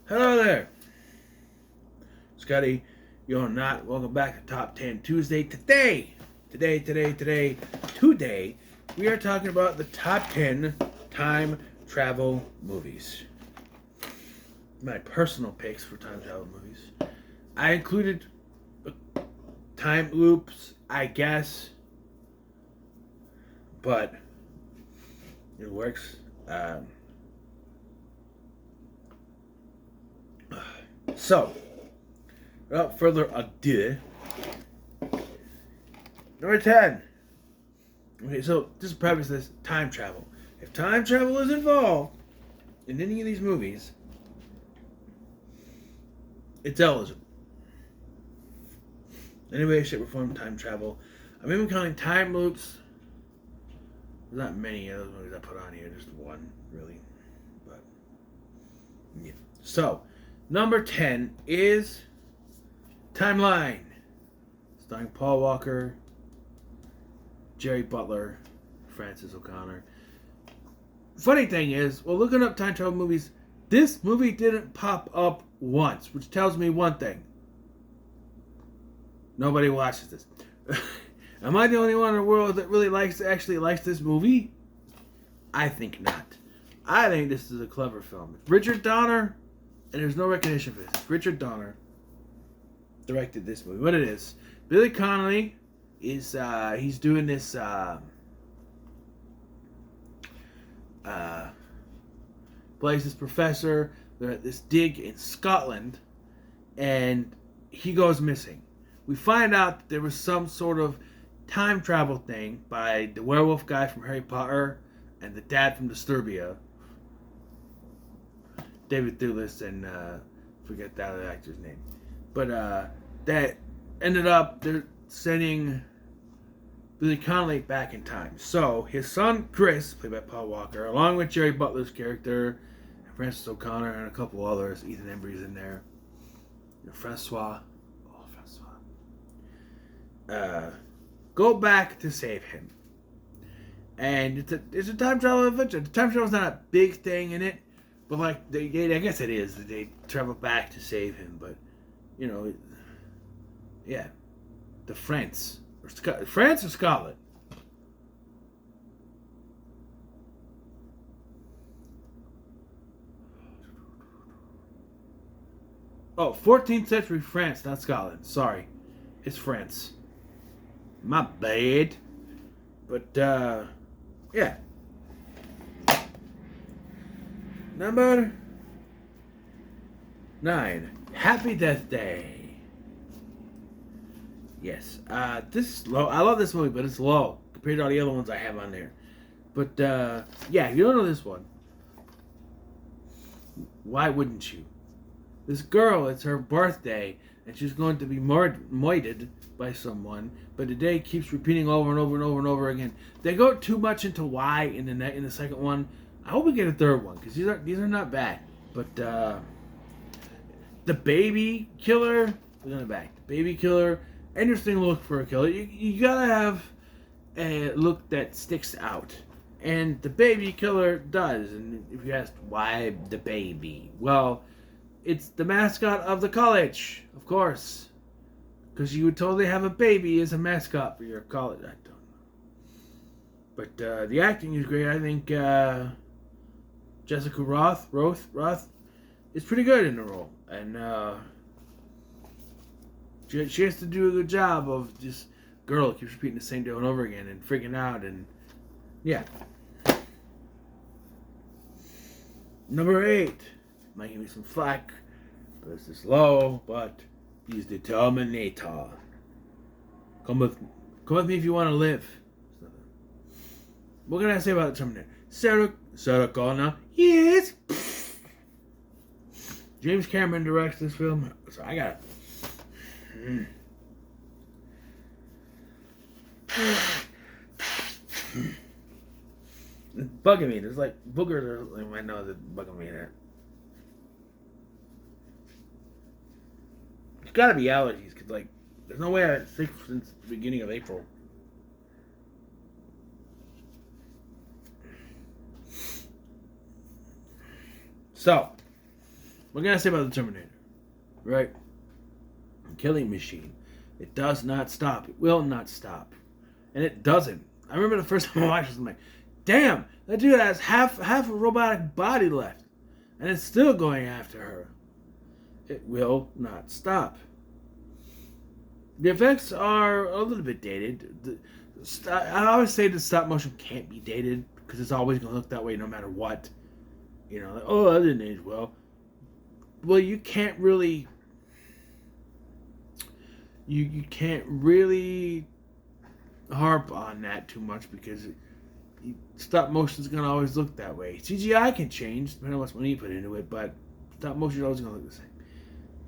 Hello there, Scotty. You're not. Welcome back to Top 10 Tuesday. Today, we are talking about the top 10 time travel movies. My personal picks for time travel movies. I included time loops, I guess, but it works. So, without further ado, number 10. Okay, so just preface this: time travel. If time travel is involved in any of these movies, it's eligible. Any way, shape, or form, time travel. I'm even counting time loops. There's not many of those movies I put on here, just one, really. But, yeah. So, number 10 is Timeline, starring Paul Walker, Jerry Butler, Francis O'Connor. Funny thing is, well, looking up time travel movies, this movie didn't pop up once, which tells me one thing. Nobody watches this. Am I the only one in the world that really actually likes this movie? I think not. I think this is a clever film. Richard Donner, and there's no recognition for this. Richard Donner directed this movie. What it is? Billy Connolly is he's doing this plays this professor. They're at this dig in Scotland, and he goes missing. We find out that there was some sort of time travel thing by the werewolf guy from Harry Potter and the dad from Disturbia, David Thewlis, and forget that other actor's name. But that ended up they're sending Billy Connolly back in time. So his son Chris, played by Paul Walker, along with Jerry Butler's character, and Francis O'Connor, and a couple others, Ethan Embry's in there, Francois, go back to save him. And it's a time travel adventure. The time travel's not a big thing in it, but like I guess it is. They travel back to save him, but you know, yeah, the France or Scotland. Oh, 14th century France, not Scotland. Sorry, it's France. My bad. But, yeah. Number 9. Happy Death Day. Yes. This is low. I love this movie, but it's low compared to all the other ones I have on there. But, yeah, if you don't know this one, why wouldn't you? This girl, it's her birthday, and she's going to be moited by someone, but the day keeps repeating over and over and over and over again. They go too much into why in the second one. I hope we get a third one, because these are not bad. But the baby killer, we're going back. The baby killer, interesting look for a killer. You gotta have a look that sticks out. And the baby killer does. And if you ask why the baby, well, it's the mascot of the college, of course. Because you would totally have a baby as a mascot for your college. I don't know. But the acting is great. I think Jessica Roth is pretty good in the role. And she has to do a good job of just girl keeps repeating the same day over and over again and freaking out. And yeah. Number 8. Might give me some flack. But this is low, but he's the Terminator. Come with me if you want to live. What can I say about the Terminator? Sarah Connor. Yes. James Cameron directs this film. So I got it. It's bugging me. There's like boogers in my nose that's bugging me there. It's gotta be allergies, because like there's no way I've been sick since the beginning of April. So, What can I say about the Terminator? Right? Killing machine. It does not stop. It will not stop. And it doesn't. I remember the first time I watched this, I'm like, damn, that dude has half a robotic body left. And it's still going after her. It will not stop. The effects are a little bit dated. I always say the stop motion can't be dated because it's always going to look that way no matter what. You know, like, oh, that didn't age well. Well, you can't really... You can't really harp on that too much because stop motion is going to always look that way. CGI can change depending on what money you put into it, but stop motion is always going to look the same.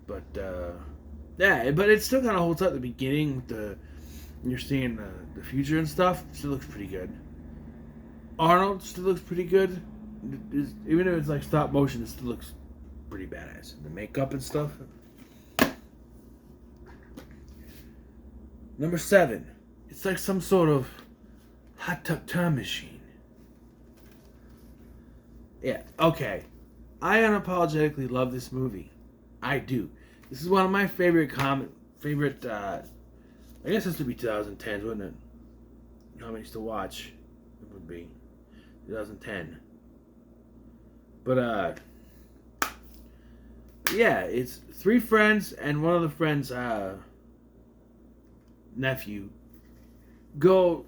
But yeah, but it still kind of holds up at the beginning with you're seeing the future and stuff. It still looks pretty good. Arnold still looks pretty good. Even if it's like stop motion, it still looks pretty badass. The makeup and stuff. Number 7. It's like some sort of hot tub time machine. Yeah, okay. I unapologetically love this movie. I do. This is one of my favorite I guess this would be 2010s, wouldn't it? How many to watch? It would be 2010. But yeah, it's 3 friends and one of the friends' nephew go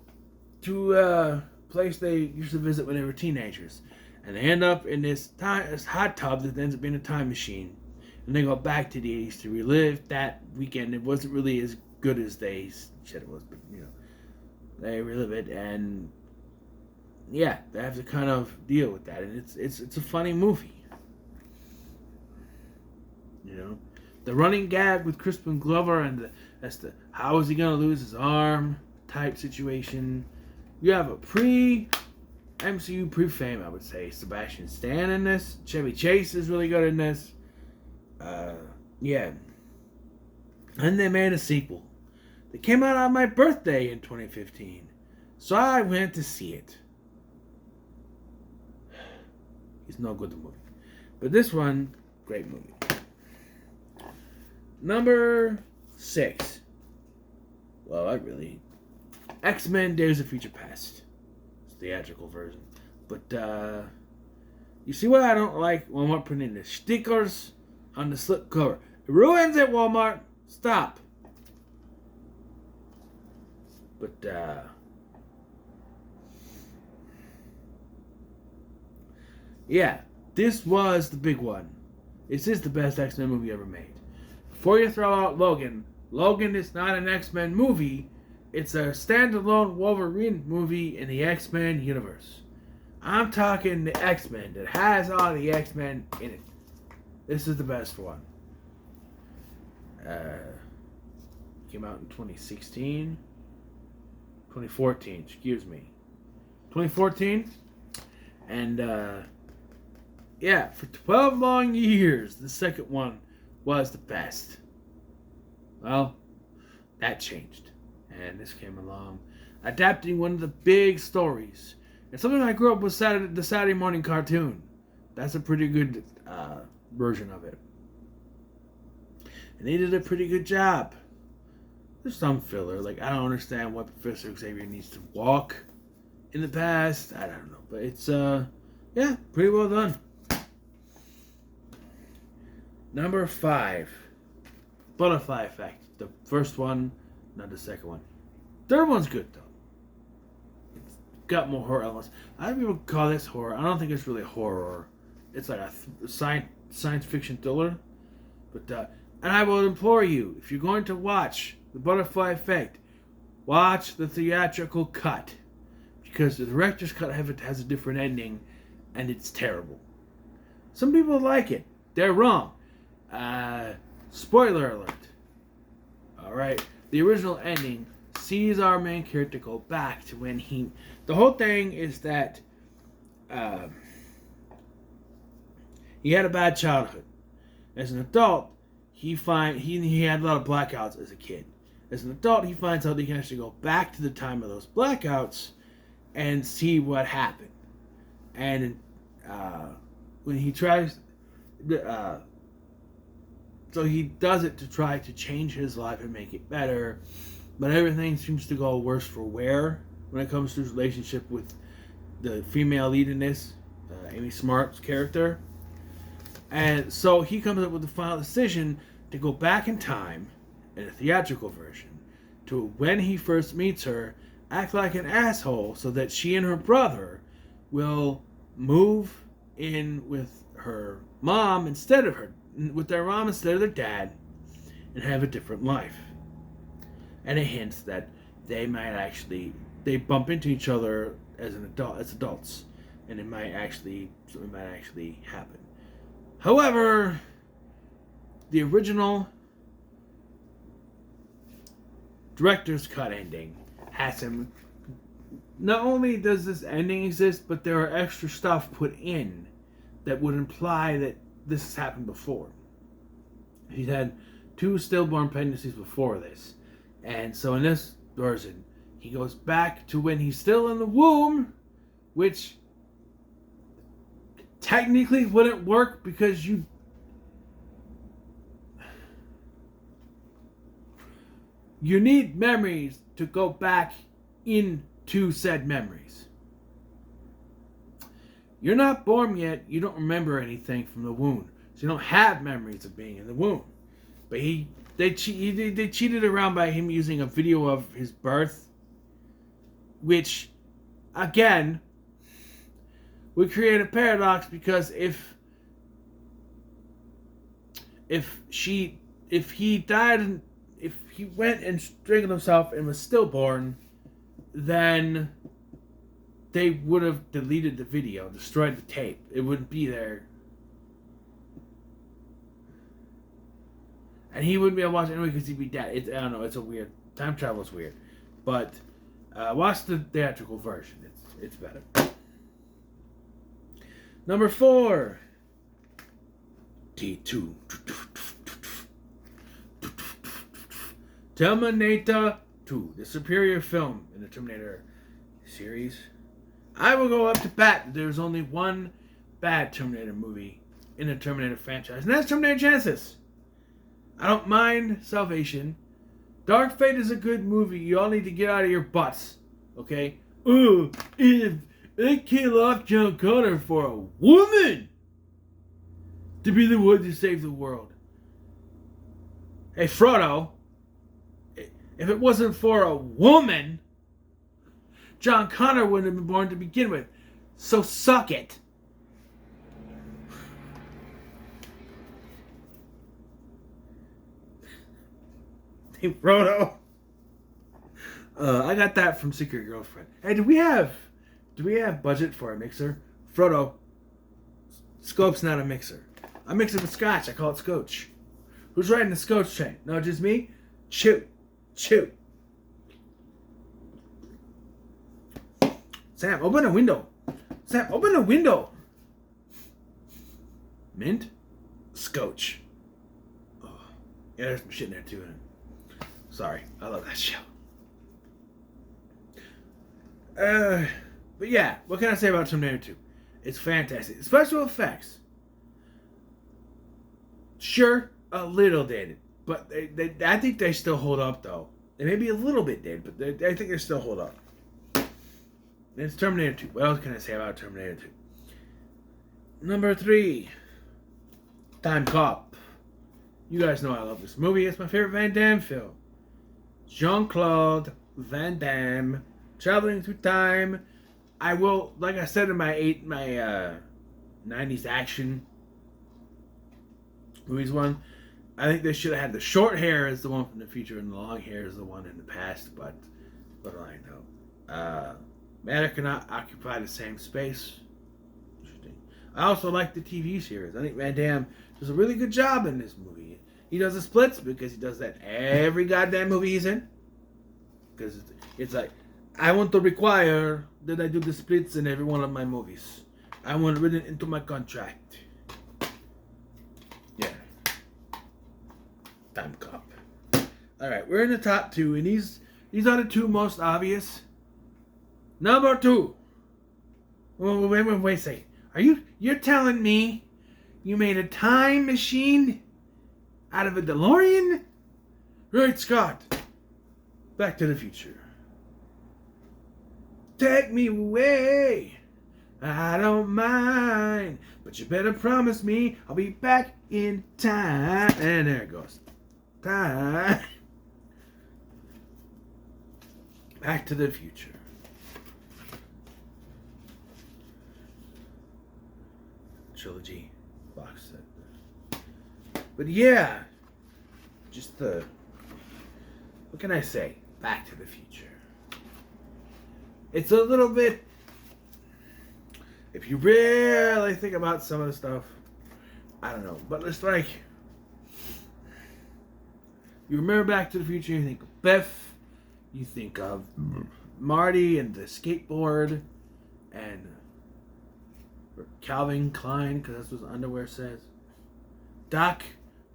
to a place they used to visit when they were teenagers, and they end up in this hot tub that ends up being a time machine, and they go back to the 80s to relive that weekend. It wasn't really as good as they said it was, but you know, they relive it, and yeah, they have to kind of deal with that, and it's a funny movie. You know, the running gag with Crispin Glover and that's the how is he gonna lose his arm type situation. You have a MCU pre-fame, I would say. Sebastian Stan in this. Chevy Chase is really good in this. Yeah. And they made a sequel. They came out on my birthday in 2015. So I went to see it. It's no good, the movie. But this one, great movie. Number 6. Well, X-Men Days of Future Past. It's the theatrical version. But, you see what I don't like? Walmart putting the stickers on the slip cover. It ruins it, Walmart. Stop. But, yeah, this was the big one. This is the best X-Men movie ever made. Before you throw out Logan is not an X-Men movie. It's a standalone Wolverine movie in the X-Men universe. I'm talking the X-Men that has all the X-Men in it. This is the best one. Came out in 2016. 2014, excuse me. 2014. And, yeah, for 12 long years, the second one was the best. Well, that changed. And this came along, adapting one of the big stories. And something I grew up with the Saturday morning cartoon. That's a pretty good version of it. And they did a pretty good job. There's some filler. Like, I don't understand why Professor Xavier needs to walk in the past. I don't know. But it's, yeah, pretty well done. Number 5. Butterfly Effect. The first one, not the second one. Third one's good, though. It's got more horror elements. I don't even call this horror. I don't think it's really horror. It's like a science fiction thriller. But, and I will implore you, if you're going to watch The Butterfly Effect, watch the theatrical cut. Because the director's cut has a different ending, and it's terrible. Some people like it. They're wrong. Spoiler alert. Alright, the original ending sees our main character go back to when the whole thing is that he had a bad childhood. As an adult, he had a lot of blackouts as a kid. As an adult, he finds out he can actually go back to the time of those blackouts and see what happened. And when he tries, So he does it to try to change his life and make it better. But everything seems to go worse for wear when it comes to his relationship with the female lead in this, Amy Smart's character. And so he comes up with the final decision to go back in time in a theatrical version to when he first meets her, act like an asshole so that she and her brother will move in with her mom instead of their dad, and have a different life. And it hints that they bump into each other as adults, and something might actually happen. However, the original director's cut ending has him. Not only does this ending exist, but there are extra stuff put in that would imply that this has happened before. He's had 2 stillborn pregnancies before this. And so in this version, he goes back to when he's still in the womb, which technically wouldn't work because you need memories to go back into said memories. You're not born yet, you don't remember anything from the womb. So you don't have memories of being in the womb. But they cheated around by him using a video of his birth, which, again, would create a paradox because if he died and if he went and strangled himself and was stillborn, then they would have deleted the video, destroyed the tape. It wouldn't be there. And he wouldn't be able to watch it anyway because he'd be dead. I don't know, it's a weird... Time travel is weird. But watch the theatrical version. It's better. Number 4. T2. Terminator 2. The superior film in the Terminator series. I will go up to bat that there's only one bad Terminator movie in the Terminator franchise. And that's Terminator Genisys. I don't mind Salvation. Dark Fate is a good movie. You all need to get out of your butts. Okay? Oh, if they kill off John Connor for a woman to be the one to save the world. Hey, Frodo. If it wasn't for a woman, John Connor wouldn't have been born to begin with. So suck it. Hey, Frodo. I got that from Secret Girlfriend. Hey, do we have budget for a mixer? Frodo, Scope's not a mixer. I mix it with scotch. I call it scotch. Who's riding the scotch train? No, just me? Shoot. Sam, open a window. Mint? Scotch. Oh. Yeah, there's some shit in there too. Sorry, I love that show. But yeah, what can I say about Terminator 2? It's fantastic. Special effects. Sure, a little dated. But I think they still hold up, though. They may be a little bit dated, but I think they still hold up. And it's Terminator 2. What else can I say about Terminator 2? Number 3. Time Cop. You guys know I love this movie. It's my favorite Van Damme film. Jean-Claude Van Damme traveling through time. I will, like I said in my 90s action movies one, I think they should have had the short hair as the one from the future and the long hair as the one in the past, but what do I know? Matter cannot occupy the same space. Interesting. I also like the TV series. I think Van Damme does a really good job in this movie. He does the splits because he does that every goddamn movie he's in. Because it's like, I want to require that I do the splits in every one of my movies. I want it written into my contract. Yeah. Time Cop. Alright, we're in the top 2, and these are the 2 most obvious. Number 2. Wait a second. You're telling me you made a time machine? out of a DeLorean? Right, Scott. Back to the Future. Take me away. I don't mind. But you better promise me I'll be back in time. And there it goes. Time. Back to the Future. Trilogy box set. But yeah, just what can I say? Back to the Future. It's a little bit, if you really think about some of the stuff, I don't know, but it's like, you remember Back to the Future, you think of Biff, you think of Marty and the skateboard, and Calvin Klein, because that's what his underwear says. Doc,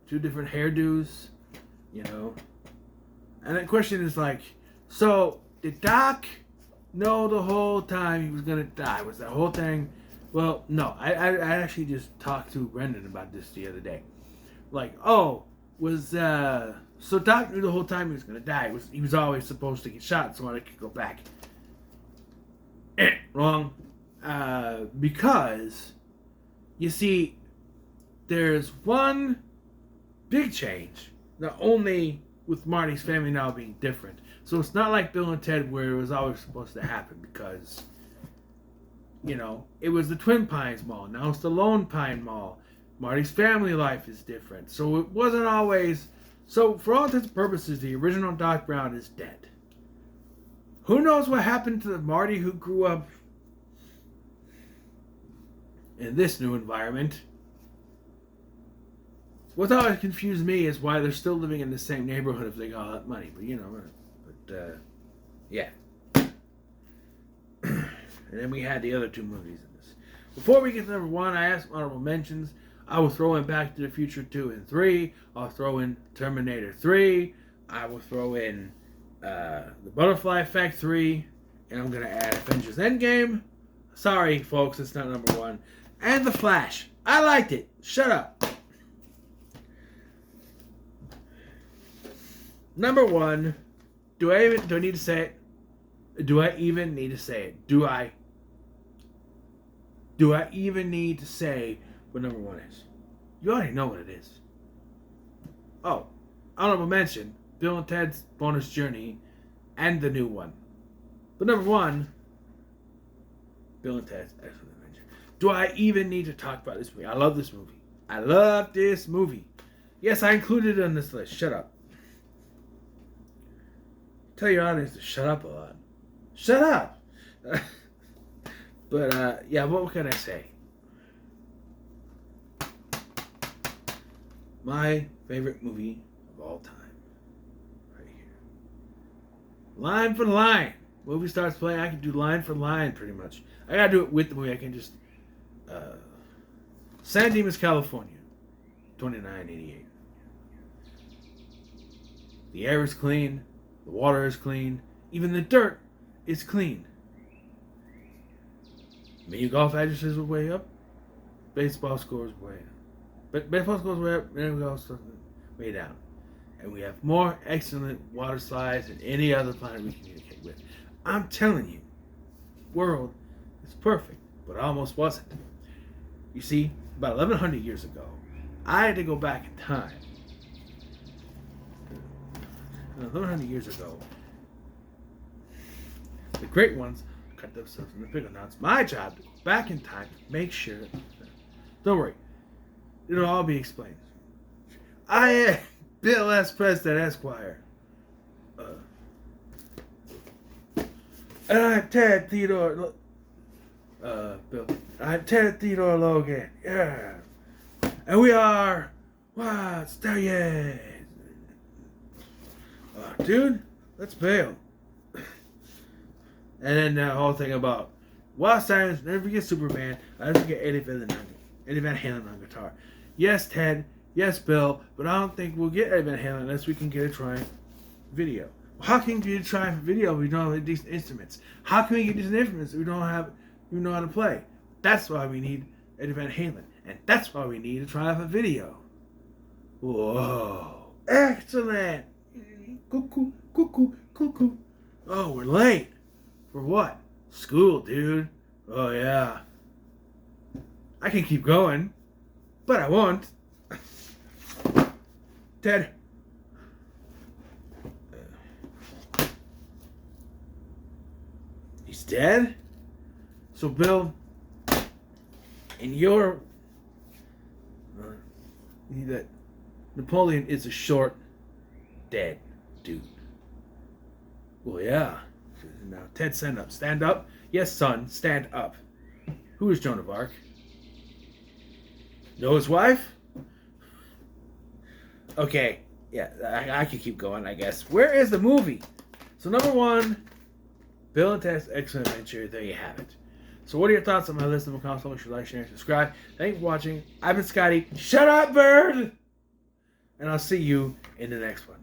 2 different hairdos, you know. And the question is like, so did Doc know the whole time he was going to die? Was that whole thing? Well, no. I actually just talked to Brendan about this the other day. Like, so Doc knew the whole time he was going to die. He was always supposed to get shot so I could go back. Wrong. Because, you see, there's one big change. Not only with Marty's family now being different. So it's not like Bill and Ted where it was always supposed to happen because, you know, it was the Twin Pines Mall. Now it's the Lone Pine Mall. Marty's family life is different. So it wasn't always... So for all intents and purposes, the original Doc Brown is dead. Who knows what happened to the Marty who grew up in this new environment? What's always confused me is why they're still living in the same neighborhood if they got all that money. But, you know, yeah. And then we had the other 2 movies in this. Before we get to number 1, I asked honorable mentions. I will throw in Back to the Future 2 and 3. I'll throw in Terminator 3. I will throw in The Butterfly Effect 3. And I'm going to add Avengers Endgame. Sorry, folks, it's not number 1. And The Flash. I liked it. Shut up. Number 1, do I need to say it? Do I even need to say it? Do I even need to say what number 1 is? You already know what it is. Oh, honorable mention, Bill and Ted's Bonus Journey and the new one. But number 1, Bill and Ted's Excellent Adventure. Do I even need to talk about this movie? I love this movie. I love this movie. Yes, I included it on this list. Shut up. Tell your audience to shut up a lot. Shut up! But, yeah, what can I say? My favorite movie of all time. Right here. Line for line. Movie starts playing, I can do line for line, pretty much. I gotta do it with the movie. I can just... San Dimas, California. 2988. The air is clean. The water is clean. Even the dirt is clean. Mini golf addresses are way up. Baseball scores way up. But baseball scores way up. Mini golf scores way down. And we have more excellent water slides than any other planet we communicate with. I'm telling you, the world is perfect, but almost wasn't. You see, about 1,100 years ago, I had to go back in time. 1,100 years ago, the great ones cut themselves in the finger. Now it's my job to go back in time to make sure. Don't worry, it'll all be explained. I am Bill S. President Esquire, and I'm Ted Theodore. Bill. I'm Ted Theodore Logan. Yeah, and we are Wild Stallions. Dude, let's bail. And then that whole thing about Wild Stallions, never forget Superman, I never forget Eddie Van Halen on guitar. Yes, Ted, yes, Bill, but I don't think we'll get Eddie Van Halen unless we can get a Triumph video. Well, how can we get a Triumph video if we don't have decent instruments? How can we get decent instruments if we don't know how to play? That's why we need Eddie Van Halen, and that's why we need a Triumph video. Whoa. Excellent. Cuckoo, cuckoo, cuckoo. Oh, we're late. For what? School, dude. Oh, yeah. I can keep going, but I won't. Ted. He's dead? So, Bill, in your... that Napoleon is a short, dead dude. Well, yeah. Now, Ted, stand up. Stand up? Yes, son, stand up. Who is Joan of Arc? Noah's wife? Okay, yeah, I could keep going, I guess. Where is the movie? So, number one, Bill and Ted's Excellent Adventure. There you have it. So, what are your thoughts on my list of comments? Make sure you like, share, and subscribe. Thank you for watching. I've been Scotty. Shut up, bird! And I'll see you in the next one.